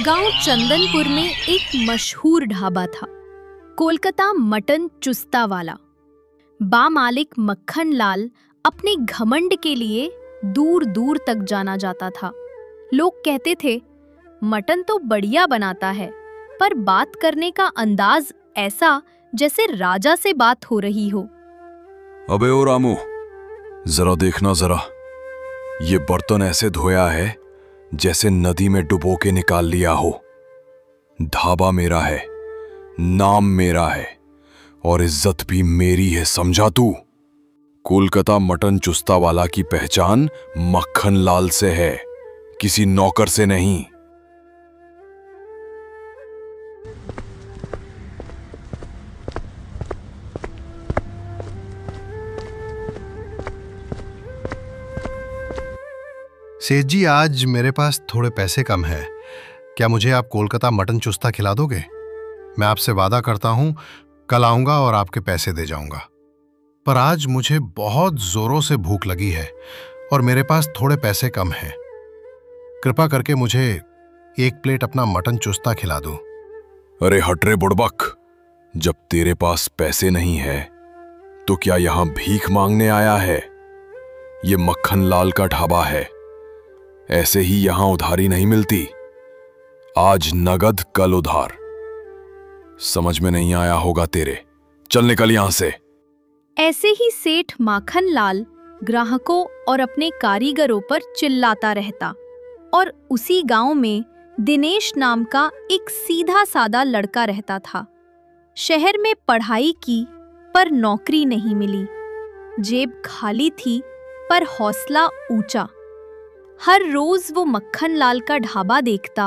गांव चंदनपुर में एक मशहूर ढाबा था, कोलकाता मटन चुस्ता वाला। बा मालिक मक्खन लाल अपने घमंड के लिए दूर दूर तक जाना जाता था। लोग कहते थे, मटन तो बढ़िया बनाता है, पर बात करने का अंदाज ऐसा जैसे राजा से बात हो रही हो। अबे ओ रामू, जरा देखना जरा, ये बर्तन ऐसे धोया है जैसे नदी में डुबो के निकाल लिया हो। ढाबा मेरा है, नाम मेरा है और इज्जत भी मेरी है, समझा तू? कोलकाता मटन चुस्ता वाला की पहचान मक्खन लाल से है, किसी नौकर से नहीं। सेठ जी, आज मेरे पास थोड़े पैसे कम है। क्या मुझे आप कोलकाता मटन चुस्ता खिला दोगे? मैं आपसे वादा करता हूं, कल आऊंगा और आपके पैसे दे जाऊंगा। पर आज मुझे बहुत जोरों से भूख लगी है और मेरे पास थोड़े पैसे कम हैं। कृपा करके मुझे एक प्लेट अपना मटन चुस्ता खिला दो। अरे हट रे बुड़बक, जब तेरे पास पैसे नहीं है तो क्या यहां भीख मांगने आया है? ये मक्खन लाल का ढाबा है, ऐसे ही यहां उधारी नहीं मिलती। आज नगद, कल उधार। समझ में नहीं आया होगा तेरे। चल निकल यहां से। ऐसे ही सेठ माखन लाल ग्राहकों और अपने कारीगरों पर चिल्लाता रहता। और उसी गांव में दिनेश नाम का एक सीधा सादा लड़का रहता था। शहर में पढ़ाई की पर नौकरी नहीं मिली। जेब खाली थी पर हौसला ऊंचा। हर रोज वो मक्खन लाल का ढाबा देखता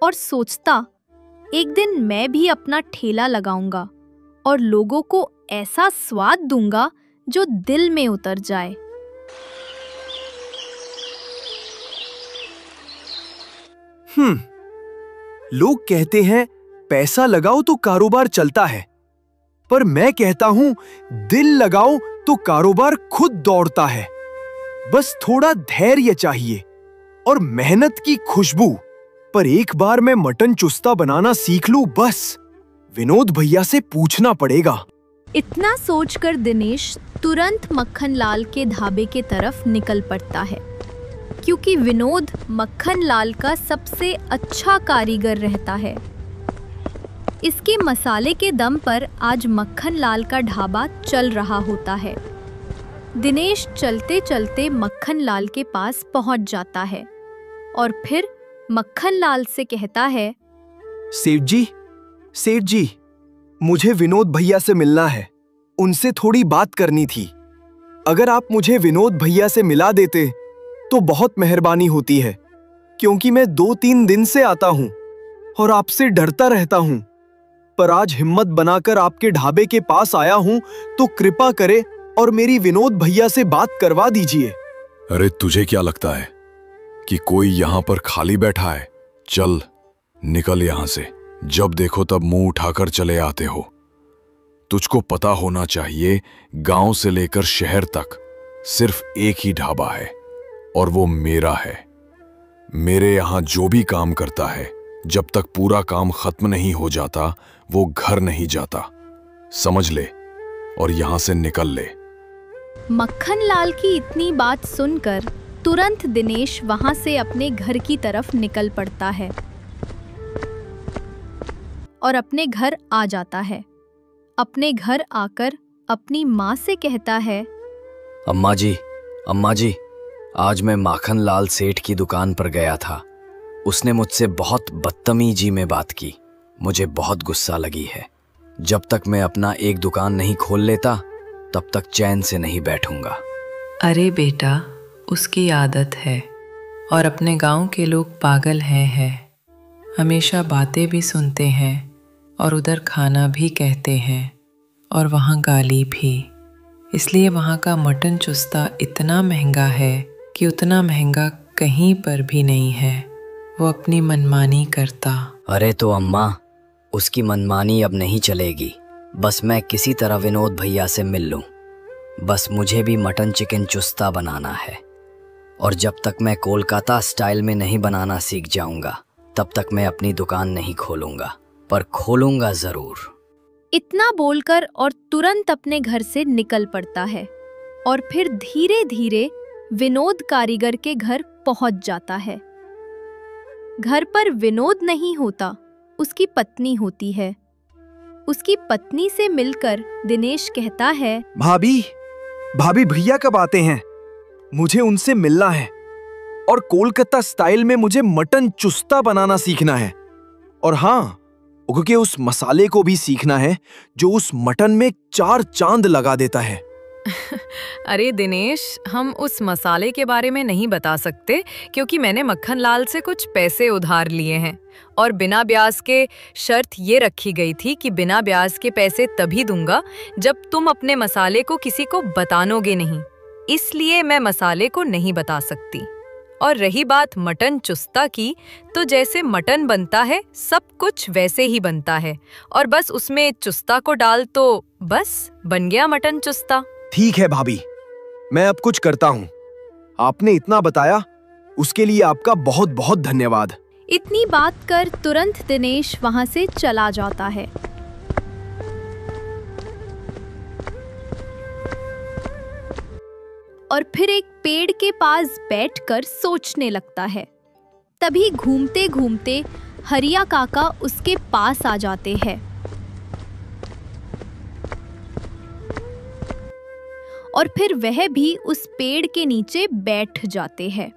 और सोचता, एक दिन मैं भी अपना ठेला लगाऊंगा और लोगों को ऐसा स्वाद दूंगा जो दिल में उतर जाए। लोग कहते हैं पैसा लगाओ तो कारोबार चलता है, पर मैं कहता हूं दिल लगाओ तो कारोबार खुद दौड़ता है। बस थोड़ा धैर्य चाहिए और मेहनत की खुशबू। पर एक बार मैं मटन चुस्ता बनाना सीख लूं, बस विनोद भैया से पूछना पड़ेगा। इतना सोचकर दिनेश तुरंत मक्खन लाल के ढाबे के तरफ निकल पड़ता है, क्योंकि विनोद मक्खन लाल का सबसे अच्छा कारीगर रहता है। इसके मसाले के दम पर आज मक्खन लाल का ढाबा चल रहा होता है। दिनेश चलते चलते मक्खन लाल के पास पहुंच जाता है और फिर मक्खन लाल से कहता है, सेठ जी, मुझे विनोद भैया से मिलना है। उनसे थोड़ी बात करनी थी। अगर आप मुझे विनोद भैया से मिला देते तो बहुत मेहरबानी होती है, क्योंकि मैं 2-3 दिन से आता हूं और आपसे डरता रहता हूं। पर आज हिम्मत बनाकर आपके ढाबे के पास आया हूं, तो कृपा करे और मेरी विनोद भैया से बात करवा दीजिए। अरे तुझे क्या लगता है कि कोई यहां पर खाली बैठा है? चल निकल यहां से। जब देखो तब मुंह उठाकर चले आते हो। तुझको पता होना चाहिए, गांव से लेकर शहर तक सिर्फ एक ही ढाबा है और वो मेरा है। मेरे यहां जो भी काम करता है, जब तक पूरा काम खत्म नहीं हो जाता वो घर नहीं जाता। समझ ले और यहां से निकल ले। मक्खन लाल की इतनी बात सुनकर तुरंत दिनेश वहां से अपने घर की तरफ निकल पड़ता है और अपने घर आ जाता है। अपने घर आकर अपनी माँ से कहता है, अम्मा जी, आज मैं माखन लाल सेठ की दुकान पर गया था। उसने मुझसे बहुत बदतमीजी में बात की। मुझे बहुत गुस्सा लगी है। जब तक मैं अपना एक दुकान नहीं खोल लेता तब तक चैन से नहीं बैठूंगा। अरे बेटा, उसकी आदत है और अपने गांव के लोग पागल हैं। हमेशा बातें भी सुनते हैं और उधर खाना भी कहते हैं और वहाँ गाली भी। इसलिए वहाँ का मटन चुस्ता इतना महंगा है कि उतना महंगा कहीं पर भी नहीं है। वो अपनी मनमानी करता। अरे तो अम्मा, उसकी मनमानी अब नहीं चलेगी। बस मैं किसी तरह विनोद भैया से मिल लूं। बस मुझे भी मटन चिकन चुस्ता बनाना है, और जब तक मैं कोलकाता स्टाइल में नहीं बनाना सीख जाऊंगा तब तक मैं अपनी दुकान नहीं खोलूंगा, पर खोलूंगा जरूर। इतना बोलकर और तुरंत अपने घर से निकल पड़ता है और फिर धीरे धीरे विनोद कारीगर के घर पहुंच जाता है। घर पर विनोद नहीं होता, उसकी पत्नी होती है। उसकी पत्नी से मिलकर दिनेश कहता है, भाभी भैया कब आते हैं? मुझे उनसे मिलना है और कोलकाता स्टाइल में मुझे मटन चुस्ता बनाना सीखना है। और हाँ, क्योंकि उस मसाले को भी सीखना है जो उस मटन में 4 चांद लगा देता है। अरे दिनेश, हम उस मसाले के बारे में नहीं बता सकते क्योंकि मैंने मक्खन लाल से कुछ पैसे उधार लिए हैं और बिना ब्याज के शर्त ये रखी गई थी कि बिना ब्याज के पैसे तभी दूंगा जब तुम अपने मसाले को किसी को बतानोगे नहीं। इसलिए मैं मसाले को नहीं बता सकती। और रही बात मटन चुस्ता की, तो जैसे मटन बनता है सब कुछ वैसे ही बनता है और बस उसमें चुस्ता को डाल तो बस बन गया मटन चुस्ता। ठीक है भाभी, मैं अब कुछ करता हूँ। आपने इतना बताया उसके लिए आपका बहुत बहुत धन्यवाद। इतनी बात कर तुरंत दिनेश वहां से चला जाता है। और फिर एक पेड़ के पास बैठकर सोचने लगता है। तभी घूमते घूमते हरिया काका उसके पास आ जाते हैं और फिर वह भी उस पेड़ के नीचे बैठ जाते हैं।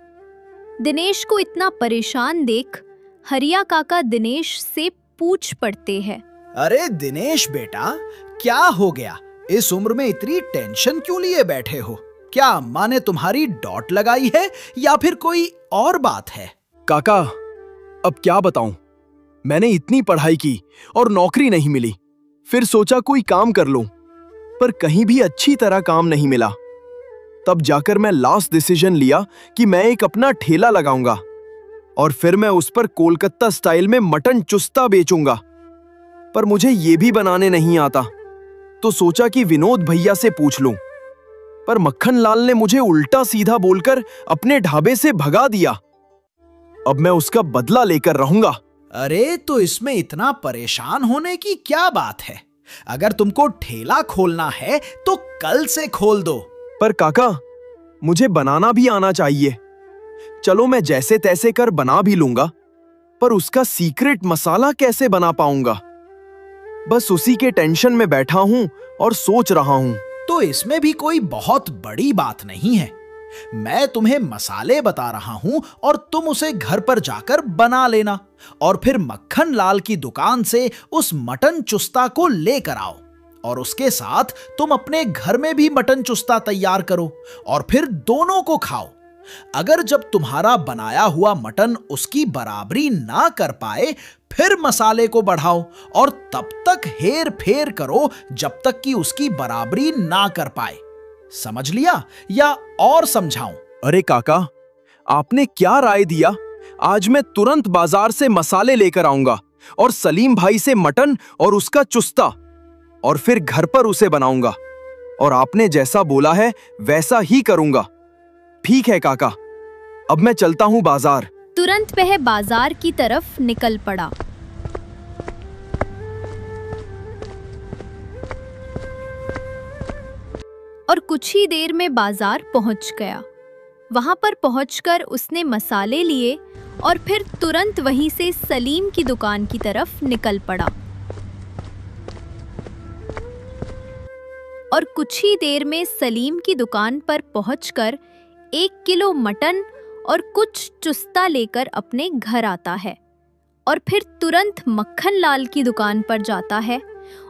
दिनेश को इतना परेशान देख हरिया काका दिनेश से पूछ पड़ते हैं, अरे दिनेश बेटा, क्या हो गया? इस उम्र में इतनी टेंशन क्यों लिए बैठे हो? क्या अम्मा ने तुम्हारी डॉट लगाई है या फिर कोई और बात है? काका, अब क्या बताऊं, मैंने इतनी पढ़ाई की और नौकरी नहीं मिली। फिर सोचा कोई काम कर लूं, पर कहीं भी अच्छी तरह काम नहीं मिला। तब जाकर मैं लास्ट डिसीजन लिया कि मैं एक अपना ठेला लगाऊंगा और फिर मैं उस पर कोलकाता स्टाइल में मटन चुस्ता बेचूंगा। पर मुझे ये भी बनाने नहीं आता, तो सोचा कि विनोद भैया से पूछ लूं। पर मक्खन लाल ने मुझे उल्टा सीधा बोलकर अपने ढाबे से भगा दिया। अब मैं उसका बदला लेकर रहूंगा। अरे तो इसमें इतना परेशान होने की क्या बात है? अगर तुमको ठेला खोलना है तो कल से खोल दो। पर काका, मुझे बनाना भी आना चाहिए। चलो मैं जैसे तैसे कर बना भी लूंगा, पर उसका सीक्रेट मसाला कैसे बना पाऊंगा? बस उसी के टेंशन में बैठा हूं और सोच रहा हूं। तो इसमें भी कोई बहुत बड़ी बात नहीं है। मैं तुम्हें मसाले बता रहा हूं और तुम उसे घर पर जाकर बना लेना और फिर मक्खन लाल की दुकान से उस मटन चुस्ता को लेकर आओ और उसके साथ तुम अपने घर में भी मटन चुस्ता तैयार करो और फिर दोनों को खाओ। अगर जब तुम्हारा बनाया हुआ मटन उसकी बराबरी ना कर पाए, फिर मसाले को बढ़ाओ और तब तक हेर फेर करो जब तक कि उसकी बराबरी ना कर पाए। समझ लिया या और समझाऊं? अरे काका, आपने क्या राय दिया? आज मैं तुरंत बाजार से मसाले लेकर आऊंगा और सलीम भाई से मटन और उसका चुस्ता, और फिर घर पर उसे बनाऊंगा और आपने जैसा बोला है वैसा ही करूंगा। ठीक है काका, अब मैं चलता हूं बाजार। तुरंत वह बाजार की तरफ निकल पड़ा। और कुछ ही देर में बाजार पहुंच गया। वहां पर पहुंचकर उसने मसाले लिए और फिर तुरंत वहीं से सलीम की दुकान की तरफ निकल पड़ा। और कुछ ही देर में सलीम की दुकान पर पहुंचकर 1 किलो मटन और कुछ चुस्ता लेकर अपने घर आता है और फिर तुरंत मक्खन लाल की दुकान पर जाता है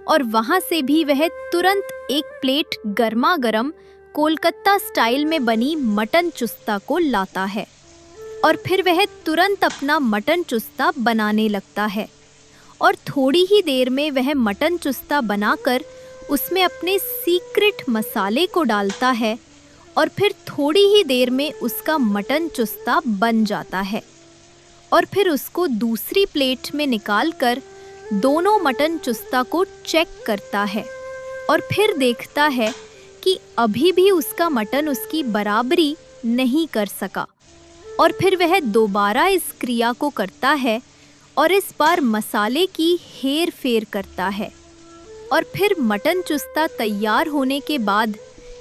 और वहां से भी वह तुरंत 1 प्लेट गर्मा गर्म कोलकाता स्टाइल में बनी मटन चुस्ता को लाता है और फिर वह तुरंत अपना मटन चुस्ता बनाने लगता है। और थोड़ी ही देर में वह मटन चुस्ता बनाकर उसमें अपने सीक्रेट मसाले को डालता है और फिर थोड़ी ही देर में उसका मटन चुस्ता बन जाता है। और फिर उसको दूसरी प्लेट में निकालकर दोनों मटन चुस्ता को चेक करता है और फिर देखता है कि अभी भी उसका मटन उसकी बराबरी नहीं कर सका। और फिर वह दोबारा इस क्रिया को करता है और इस बार मसाले की हेर फेर करता है। और फिर मटन चुस्ता तैयार होने के बाद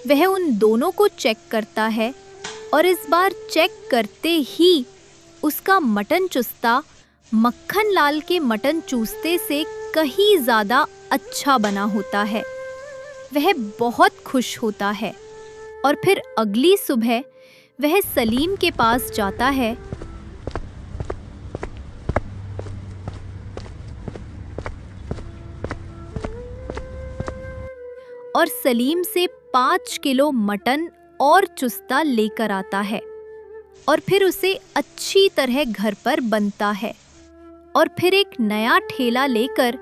वह उन दोनों को चेक करता है और इस बार चेक करते ही उसका मटन चुस्ता मक्खन लाल के मटन चूस्ते से कहीं ज़्यादा अच्छा बना होता है। वह बहुत खुश होता है और फिर अगली सुबह वह सलीम के पास जाता है और सलीम से 5 किलो मटन और चुस्ता लेकर आता है और फिर उसे अच्छी तरह घर पर बनता है और फिर एक नया ठेला लेकर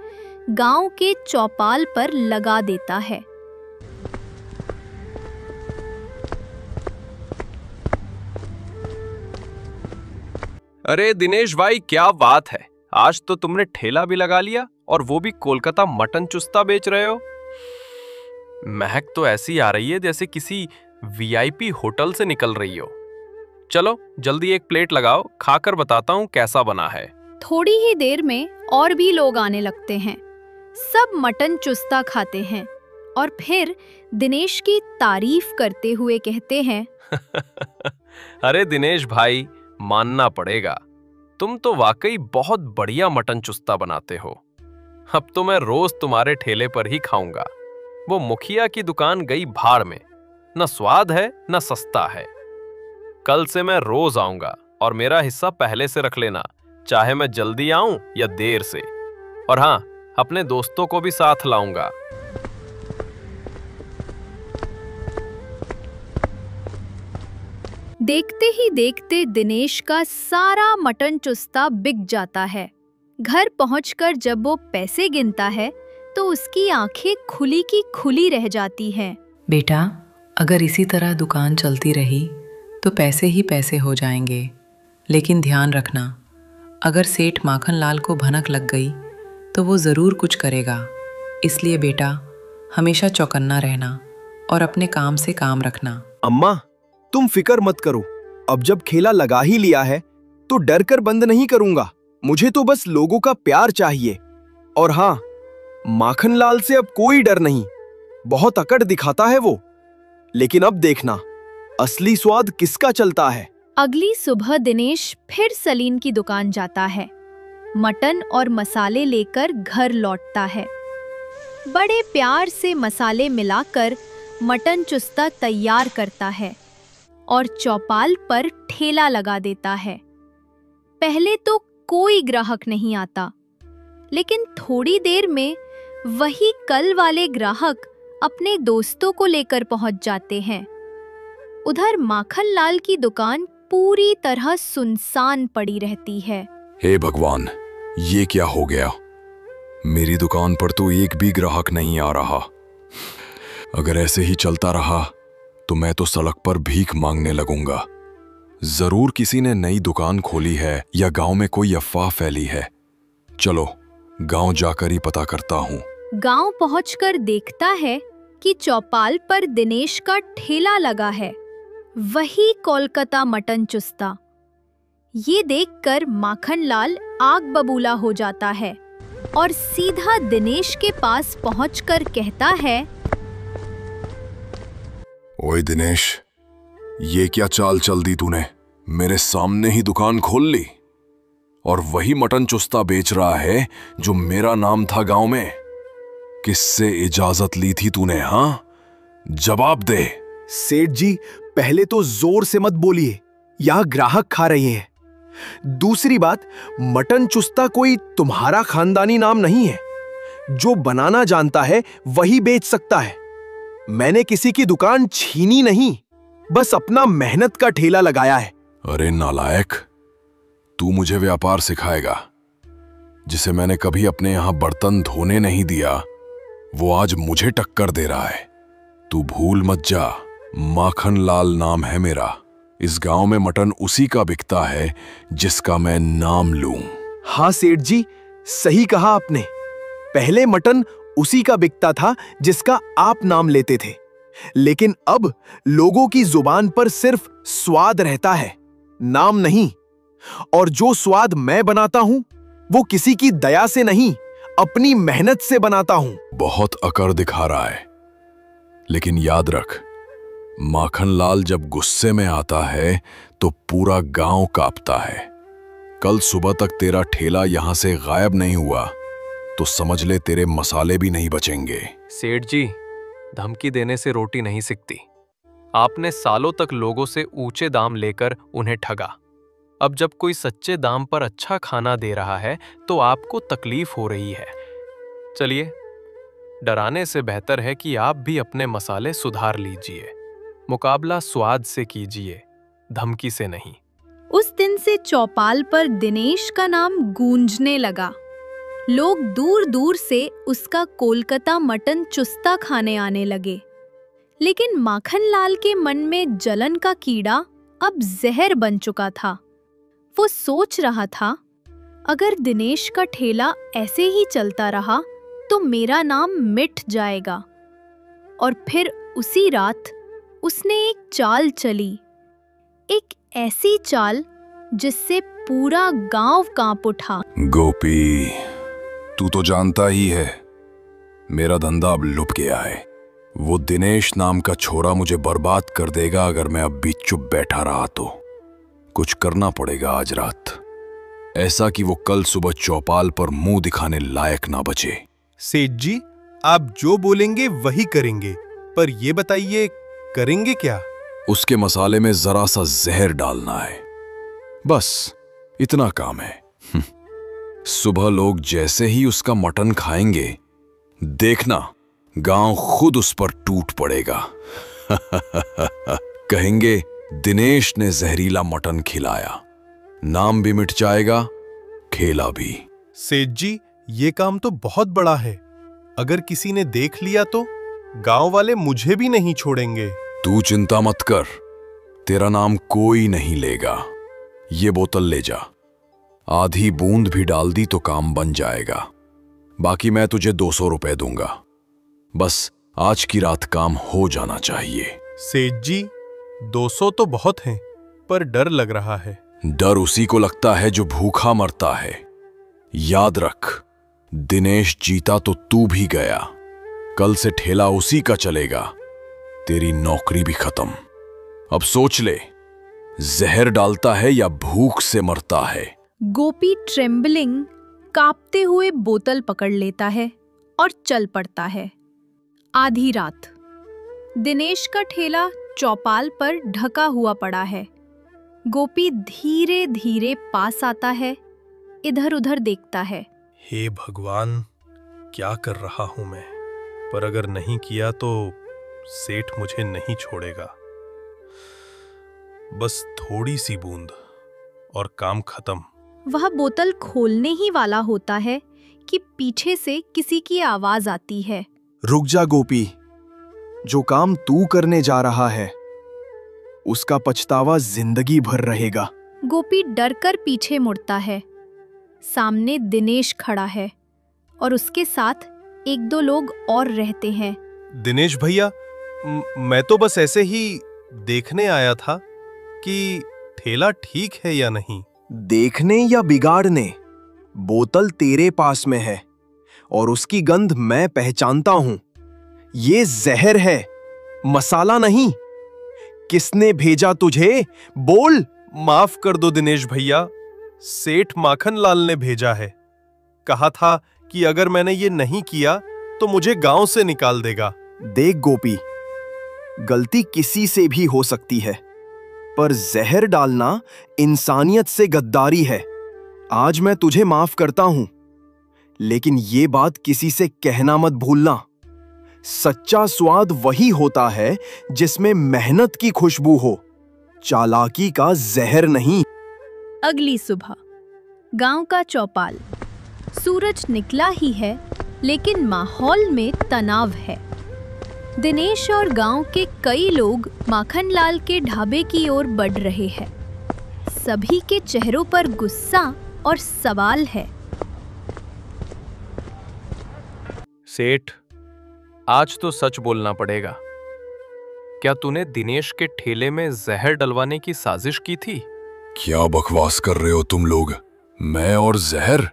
गांव के चौपाल पर लगा देता है। अरे दिनेश भाई, क्या बात है, आज तो तुमने ठेला भी लगा लिया और वो भी कोलकाता मटन चुस्ता बेच रहे हो। महक तो ऐसी आ रही है जैसे किसी वीआईपी होटल से निकल रही हो। चलो जल्दी एक प्लेट लगाओ, खाकर बताता हूँ कैसा बना है। थोड़ी ही देर में और भी लोग आने लगते हैं। सब मटन चुस्ता खाते हैं और फिर दिनेश की तारीफ करते हुए कहते हैं अरे दिनेश भाई, मानना पड़ेगा, तुम तो वाकई बहुत बढ़िया मटन चुस्ता बनाते हो। अब तो मैं रोज तुम्हारे ठेले पर ही खाऊंगा। वो मुखिया की दुकान गई भाड़ में, न स्वाद है न सस्ता है। कल से मैं रोज आऊंगा और मेरा हिस्सा पहले से रख लेना, चाहे मैं जल्दी आऊं या देर से। और हाँ, अपने दोस्तों को भी साथ लाऊंगा। देखते ही देखते दिनेश का सारा मटन चुस्ता बिक जाता है। घर पहुंचकर जब वो पैसे गिनता है तो उसकी आंखें खुली की खुली रह जाती हैं। बेटा, अगर इसी तरह दुकान चलती रही तो पैसे ही पैसे हो जाएंगे। लेकिन ध्यान रखना, अगर सेठ माखन लाल को भनक लग गई तो वो ज़रूर कुछ करेगा। इसलिए बेटा, हमेशा चौकन्ना रहना और अपने काम से काम रखना। अम्मा, तुम फिक्र मत करो। अब जब ठेला लगा ही लिया है तो डर कर बंद नहीं करूंगा। मुझे तो बस लोगों का प्यार चाहिए। और हाँ, माखन लाल से अब कोई डर नहीं। बहुत अकड़ दिखाता है वो, लेकिन अब देखना असली स्वाद किसका चलता है। अगली सुबह दिनेश फिर सलीम की दुकान जाता है। मटन और मसाले लेकर घर लौटता है। बड़े प्यार से मसाले मिलाकर मटन चुस्ता तैयार करता है और चौपाल पर ठेला लगा देता है। पहले तो कोई ग्राहक नहीं आता, लेकिन थोड़ी देर में वही कल वाले ग्राहक अपने दोस्तों को लेकर पहुंच जाते हैं। उधर माखन लाल की दुकान पूरी तरह सुनसान पड़ी रहती है। हे भगवान, ये क्या हो गया? मेरी दुकान पर तो एक भी ग्राहक नहीं आ रहा। अगर ऐसे ही चलता रहा तो मैं तो सड़क पर भीख मांगने लगूंगा। जरूर किसी ने नई दुकान खोली है या गांव में कोई अफवाह फैली है। चलो गांव जाकर ही पता करता हूँ। गांव पहुंचकर देखता है कि चौपाल पर दिनेश का ठेला लगा है, वही कोलकाता मटन चुस्ता। ये देखकर माखन लाल आग बबूला हो जाता है और सीधा दिनेश के पास पहुंचकर कहता है, ओए दिनेश, ये क्या चाल चल दी तूने? मेरे सामने ही दुकान खोल ली और वही मटन चुस्ता बेच रहा है जो मेरा नाम था गांव में। किससे इजाजत ली थी तूने? हाँ, जवाब दे। सेठ जी, पहले तो जोर से मत बोलिए, यहां ग्राहक खा रहे हैं। दूसरी बात, मटन चुस्ता कोई तुम्हारा खानदानी नाम नहीं है। जो बनाना जानता है वही बेच सकता है। मैंने किसी की दुकान छीनी नहीं, बस अपना मेहनत का ठेला लगाया है। अरे नालायक, तू मुझे व्यापार सिखाएगा? जिसे मैंने कभी अपने यहां बर्तन धोने नहीं दिया, वो आज मुझे टक्कर दे रहा है। तू भूल मत जा, माखन लाल नाम है मेरा। इस गांव में मटन उसी का बिकता है जिसका मैं नाम लूं। हाँ सेठ जी, सही कहा आपने। पहले मटन उसी का बिकता था जिसका आप नाम लेते थे, लेकिन अब लोगों की जुबान पर सिर्फ स्वाद रहता है, नाम नहीं। और जो स्वाद मैं बनाता हूं वो किसी की दया से नहीं, अपनी मेहनत से बनाता हूं। बहुत अकड़ दिखा रहा है, लेकिन याद रख, माखनलाल जब गुस्से में आता है तो पूरा गांव कांपता है। कल सुबह तक तेरा ठेला यहां से गायब नहीं हुआ तो समझ ले तेरे मसाले भी नहीं बचेंगे। सेठ जी, धमकी देने से रोटी नहीं सिकती। आपने सालों तक लोगों से ऊंचे दाम लेकर उन्हें ठगा। अब जब कोई सच्चे दाम पर अच्छा खाना दे रहा है तो आपको तकलीफ हो रही है। चलिए, डराने से बेहतर है कि आप भी अपने मसाले सुधार लीजिए। मुकाबला स्वाद से कीजिए, धमकी से नहीं। उस दिन से चौपाल पर दिनेश का नाम गूंजने लगा। लोग दूर दूर से उसका कोलकाता मटन चुस्ता खाने आने लगे। लेकिन माखनलाल के मन में जलन का कीड़ा अब जहर बन चुका था। वो सोच रहा था, अगर दिनेश का ठेला ऐसे ही चलता रहा तो मेरा नाम मिट जाएगा। और फिर उसी रात उसने एक चाल चली, एक ऐसी चाल जिससे पूरा गांव कांप उठा। गोपी, तू तो जानता ही है मेरा धंधा अब लुट गया है। वो दिनेश नाम का छोरा मुझे बर्बाद कर देगा अगर मैं अब भी चुप बैठा रहा तो। कुछ करना पड़ेगा आज रात, ऐसा कि वो कल सुबह चौपाल पर मुंह दिखाने लायक ना बचे। सेठ जी, आप जो बोलेंगे वही करेंगे, पर ये बताइए करेंगे क्या? उसके मसाले में जरा सा जहर डालना है, बस इतना काम है। सुबह लोग जैसे ही उसका मटन खाएंगे, देखना गांव खुद उस पर टूट पड़ेगा। कहेंगे दिनेश ने जहरीला मटन खिलाया, नाम भी मिट जाएगा, खेला भी। सेठ जी, ये काम तो बहुत बड़ा है। अगर किसी ने देख लिया तो गांव वाले मुझे भी नहीं छोड़ेंगे। तू चिंता मत कर, तेरा नाम कोई नहीं लेगा। ये बोतल ले जा, आधी बूंद भी डाल दी तो काम बन जाएगा। बाकी मैं तुझे 200 रुपए दूंगा। बस आज की रात काम हो जाना चाहिए। सेठ जी, 200 तो बहुत हैं, पर डर लग रहा है। डर उसी को लगता है जो भूखा मरता है। याद रख, दिनेश जीता तो तू भी गया। कल से ठेला उसी का चलेगा, तेरी नौकरी भी खत्म। अब सोच ले, जहर डालता है या भूख से मरता है। गोपी ट्रेम्बलिंग कांपते हुए बोतल पकड़ लेता है और चल पड़ता है। आधी रात, दिनेश का ठेला चौपाल पर ढका हुआ पड़ा है। गोपी धीरे धीरे पास आता है, इधर उधर देखता है। हे भगवान, क्या कर रहा हूं मैं? पर अगर नहीं किया तो सेठ मुझे नहीं छोड़ेगा। बस थोड़ी सी बूंद और काम खत्म। वह बोतल खोलने ही वाला होता है कि पीछे से किसी की आवाज आती है। रुक जा गोपी, जो काम तू करने जा रहा है उसका पछतावा जिंदगी भर रहेगा। गोपी डरकर पीछे मुड़ता है। सामने दिनेश खड़ा है और उसके साथ 1-2 लोग और रहते हैं। दिनेश भैया, मैं तो बस ऐसे ही देखने आया था कि ठेला ठीक है या नहीं। देखने या बिगाड़ने, बोतल तेरे पास में है और उसकी गंध मैं पहचानता हूं। ये जहर है, मसाला नहीं। किसने भेजा तुझे? बोल। माफ कर दो दिनेश भैया, सेठ माखनलाल ने भेजा है। कहा था कि अगर मैंने ये नहीं किया तो मुझे गांव से निकाल देगा। देख गोपी, गलती किसी से भी हो सकती है, पर जहर डालना इंसानियत से गद्दारी है। आज मैं तुझे माफ करता हूं, लेकिन ये बात किसी से कहना मत भूलना। सच्चा स्वाद वही होता है जिसमें मेहनत की खुशबू हो, चालाकी का जहर नहीं। अगली सुबह, गांव का चौपाल। सूरज निकला ही है, लेकिन माहौल में तनाव है। दिनेश और गांव के कई लोग माखनलाल के ढाबे की ओर बढ़ रहे हैं। सभी के चेहरों पर गुस्सा और सवाल है। सेठ, आज तो सच बोलना पड़ेगा। क्या तूने दिनेश के ठेले में जहर डलवाने की साजिश की थी? क्या बकवास कर रहे हो तुम लोग? मैं और जहर?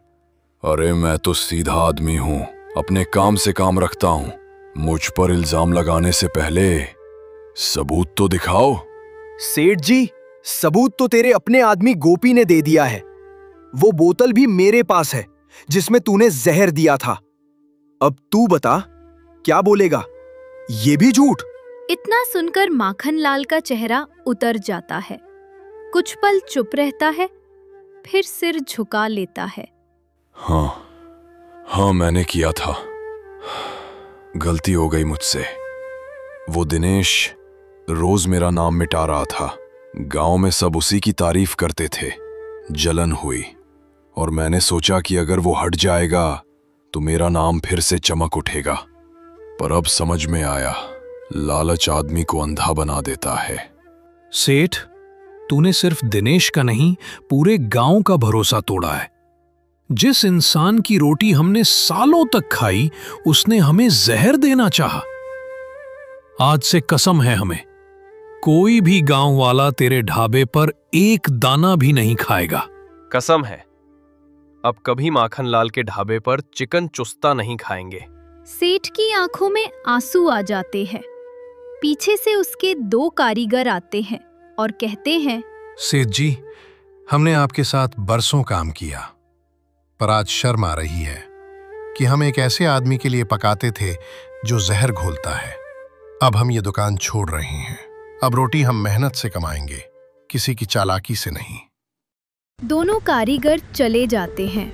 अरे मैं तो सीधा आदमी हूं, अपने काम से काम रखता हूं। मुझ पर इल्जाम लगाने से पहले सबूत तो दिखाओ। सेठ जी, सबूत तो तेरे अपने आदमी गोपी ने दे दिया है। वो बोतल भी मेरे पास है जिसमें तूने जहर दिया था। अब तू बता, क्या बोलेगा? ये भी झूठ? इतना सुनकर माखनलाल का चेहरा उतर जाता है। कुछ पल चुप रहता है, फिर सिर झुका लेता है। हाँ, मैंने किया था। गलती हो गई मुझसे। वो दिनेश रोज मेरा नाम मिटा रहा था। गांव में सब उसी की तारीफ करते थे। जलन हुई और मैंने सोचा कि अगर वो हट जाएगा तो मेरा नाम फिर से चमक उठेगा। पर अब समझ में आया, लालच आदमी को अंधा बना देता है। सेठ, तूने सिर्फ दिनेश का नहीं, पूरे गांव का भरोसा तोड़ा है। जिस इंसान की रोटी हमने सालों तक खाई, उसने हमें जहर देना चाहा। आज से कसम है हमें, कोई भी गांव वाला तेरे ढाबे पर एक दाना भी नहीं खाएगा। कसम है, अब कभी माखनलाल के ढाबे पर चिकन चुस्ता नहीं खाएंगे। सेठ की आंखों में आंसू आ जाते हैं। पीछे से उसके 2 कारीगर आते हैं और कहते हैं, सेठ जी, हमने आपके साथ बरसों काम किया, पर आज शर्म आ रही है कि हम एक ऐसे आदमी के लिए पकाते थे जो जहर घोलता है। अब हम ये दुकान छोड़ रहे हैं। अब रोटी हम मेहनत से कमाएंगे, किसी की चालाकी से नहीं। दोनों कारीगर चले जाते हैं।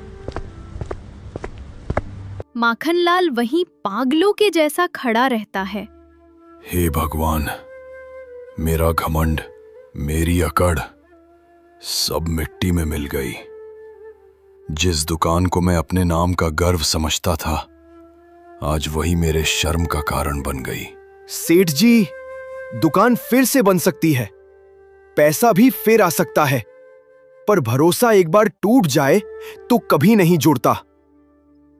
माखनलाल वहीं पागलों के जैसा खड़ा रहता है। हे भगवान, मेरा घमंड, मेरी अकड़ सब मिट्टी में मिल गई। जिस दुकान को मैं अपने नाम का गर्व समझता था, आज वही मेरे शर्म का कारण बन गई। सेठ जी, दुकान फिर से बन सकती है, पैसा भी फिर आ सकता है, पर भरोसा एक बार टूट जाए तो कभी नहीं जुड़ता।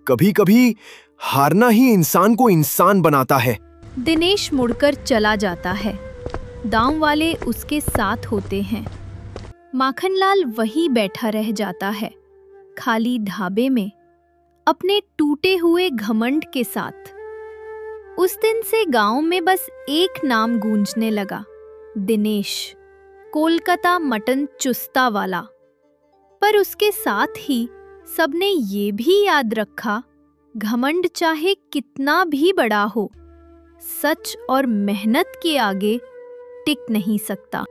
कभी कभी हारना ही इंसान को इंसान बनाता है। दिनेश मुड़कर चला जाता है। गांव वाले उसके साथ होते हैं। माखनलाल वहीं बैठा रह जाता है, खाली ढाबे में, अपने टूटे हुए घमंड के साथ। उस दिन से गांव में बस एक नाम गूंजने लगा, दिनेश, कोलकाता मटन चुस्ता वाला। पर उसके साथ ही सबने ये भी याद रखा, घमंड चाहे कितना भी बड़ा हो, सच और मेहनत के आगे टिक नहीं सकता।